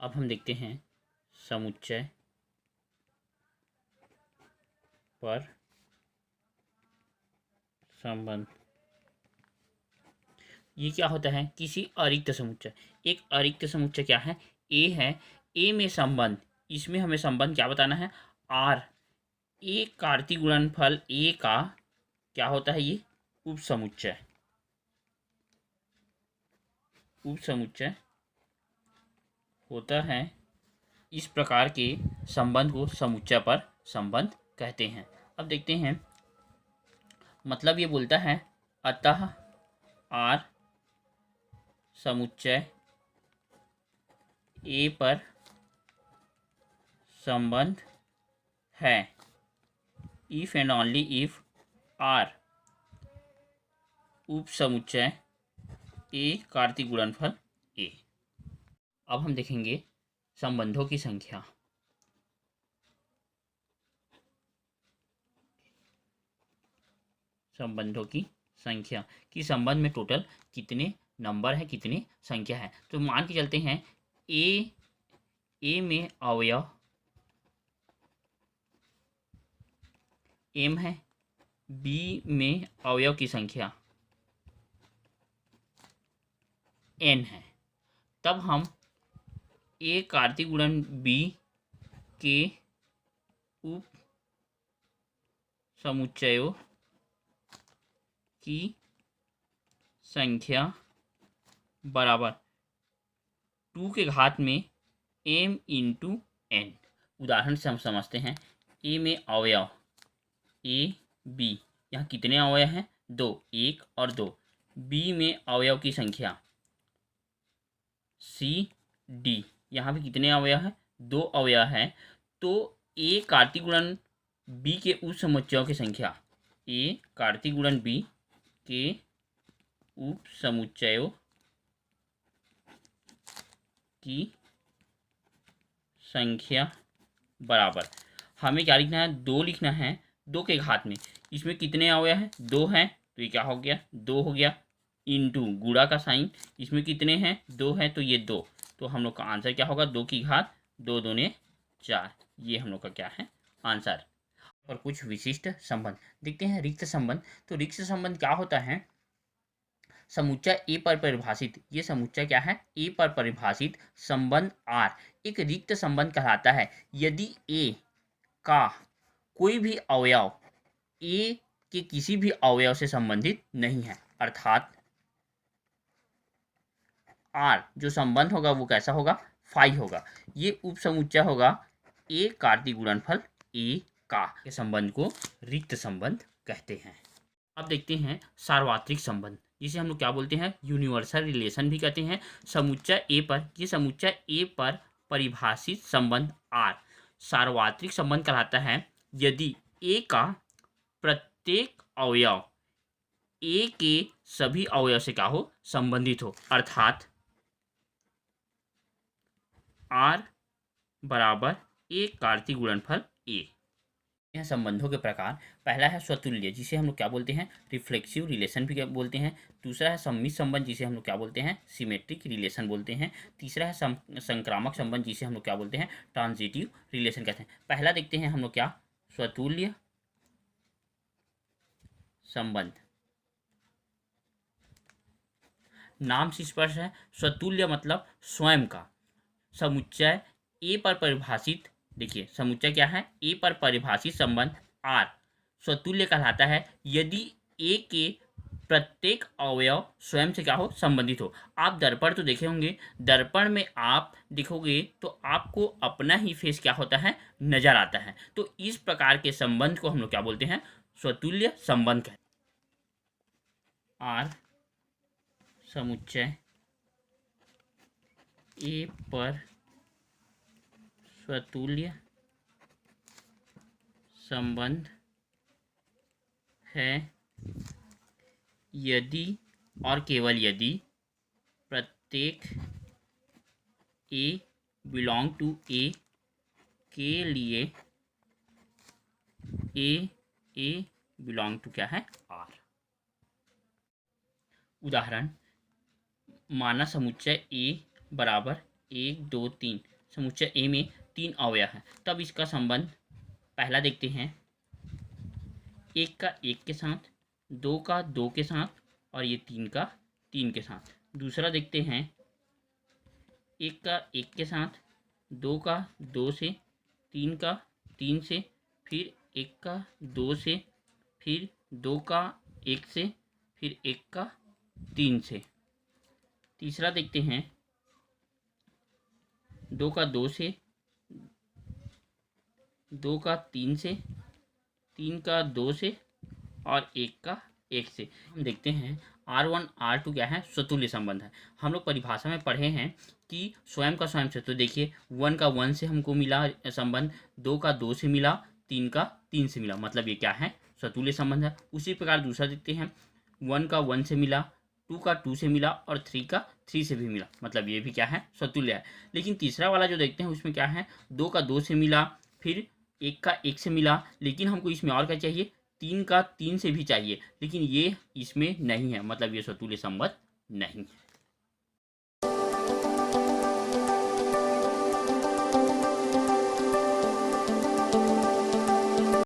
अब हम देखते हैं समुच्चय पर संबंध। ये क्या होता है? किसी अरिक्त समुच्चय, एक अरिक्त समुच्चय क्या है? ए है, ए में संबंध, इसमें हमें संबंध क्या बताना है? आर, ए कार्तीय गुणनफल ए का क्या होता है? ये उपसमुच्चय, उपसमुच्चय होता है। इस प्रकार के संबंध को समुच्चय पर संबंध कहते हैं। अब देखते हैं, मतलब ये बोलता है अतः आर समुच्चय ए पर संबंध है if and only if R उपसमुच्चय ए कार्तीय गुणनफल ए। अब हम देखेंगे संबंधों की संख्या। संबंधों की संख्या कि संबंध में टोटल कितने नंबर है, कितनी संख्या है। तो मान के चलते हैं ए में अवयव m है, बी में अवयव की संख्या n है, तब हम ए कार्तीय गुणन बी के उप समुच्चयों की संख्या बराबर 2 के घात में m इंटू n। उदाहरण से हम समझते हैं, ए में अवयव ए बी, यहाँ कितने अवयव हैं? 2, 1 और 2। बी में अवयव की संख्या सी डी, यहाँ भी कितने अवयव हैं? 2 अवयव हैं। तो ए कार्तीय गुणन बी के उप समुच्चयों की संख्या, ए कार्तीय गुणन बी के उप समुच्चयों की संख्या बराबर, हमें क्या लिखना है? 2 लिखना है, 2 के घात में। इसमें कितने अवयव हैं? 2 हैं, तो ये क्या हो गया? 2 हो गया, इंटू गुणा का साइन, इसमें कितने हैं? 2 हैं, तो ये 2। तो हम लोग का आंसर क्या होगा? 2 की घात 2 दूने 4। ये हम लोग का क्या है? आंसर। और कुछ विशिष्ट संबंध देखते हैं। रिक्त संबंध, तो रिक्त संबंध क्या होता है? समुच्चय ए पर परिभाषित, ये समुच्चय क्या है? ए पर परिभाषित संबंध आर एक रिक्त संबंध कहलाता है यदि ए का कोई भी अवयव ए के किसी भी अवयव से संबंधित नहीं है, अर्थात आर जो संबंध होगा वो कैसा होगा? फाई होगा। ये उपसमुच्चय होगा ए कार्तीय गुणनफल ए का। के संबंध को रिक्त संबंध कहते हैं। अब देखते हैं सार्वत्रिक संबंध, जिसे हम लोग क्या बोलते हैं? यूनिवर्सल रिलेशन भी कहते हैं। समुच्चय ए पर, ये समुच्चय ए पर परिभाषित संबंध आर सार्वत्रिक संबंध कहलाता है यदि ए का प्रत्येक अवयव ए के सभी अवयव से क्या हो? संबंधित हो, अर्थात आर बराबर ए कार्तीय गुणनफल ए। यह संबंधों के प्रकार, पहला है स्वतुल्य, जिसे हम लोग क्या बोलते हैं? रिफ्लेक्सिव रिलेशन भी बोलते हैं। दूसरा है सम्मित संबंध, जिसे हम लोग क्या बोलते हैं? सिमेट्रिक रिलेशन बोलते हैं। तीसरा है संक्रामक संबंध, जिसे हम लोग क्या बोलते हैं? ट्रांजिटिव रिलेशन कहते हैं। पहला देखते हैं हम लोग क्या? स्वतुल्य संबंध। नाम से स्पष्ट है, स्वतुल्य मतलब स्वयं का। समुच्चय ए पर परिभाषित, देखिए समुच्चय क्या है? ए पर परिभाषित संबंध आर स्वतुल्य कहलाता है यदि ए के प्रत्येक अवयव स्वयं से क्या हो? संबंधित हो। आप दर्पण तो देखे होंगे, दर्पण में आप देखोगे तो आपको अपना ही फेस क्या होता है? नजर आता है। तो इस प्रकार के संबंध को हम लोग क्या बोलते हैं? स्वतुल्य संबंध कहते हैं। आर समुच्चय ए पर स्वतुल्य संबंध है यदि और केवल यदि प्रत्येक ए बिलोंग टू ए के लिए ए बिलोंग टू क्या है? आर। उदाहरण, माना समुच्चय ए बराबर 1 2 3 समुच्चय ए में 3 अवयव हैं, तब इसका संबंध पहला देखते हैं 1 का 1 के साथ, 2 का 2 के साथ और ये 3 का 3 के साथ। दूसरा देखते हैं 1 का 1 के साथ, 2 का 2 से, 3 का 3 से, फिर 1 का 2 से, फिर 2 का 1 से, फिर 1 का 3 से। तीसरा देखते हैं 2 का 2 से, 2 का 3 से, 3 का 2 से और 1 का 1 से। हम देखते हैं R1 R2 क्या है, स्वतुल्य संबंध है। हम लोग परिभाषा में पढ़े हैं कि स्वयं का स्वयं से, तो देखिए 1 का 1 से हमको मिला संबंध, 2 का 2 से मिला, 3 का 3 से मिला, मतलब ये क्या है, स्वतुल्य संबंध है। उसी प्रकार दूसरा देखते हैं 1 का 1 से मिला, 2 का 2 से मिला और 3 का 3 से भी मिला, मतलब ये भी क्या है, स्वतुल्य है। लेकिन तीसरा वाला जो देखते हैं उसमें क्या है, 2 का 2 से मिला, फिर 1 का 1 से मिला, लेकिन हमको इसमें और क्या चाहिए, 3 का 3 से भी चाहिए, लेकिन ये इसमें नहीं है, मतलब ये स्वतुल्य संबंध नहीं है।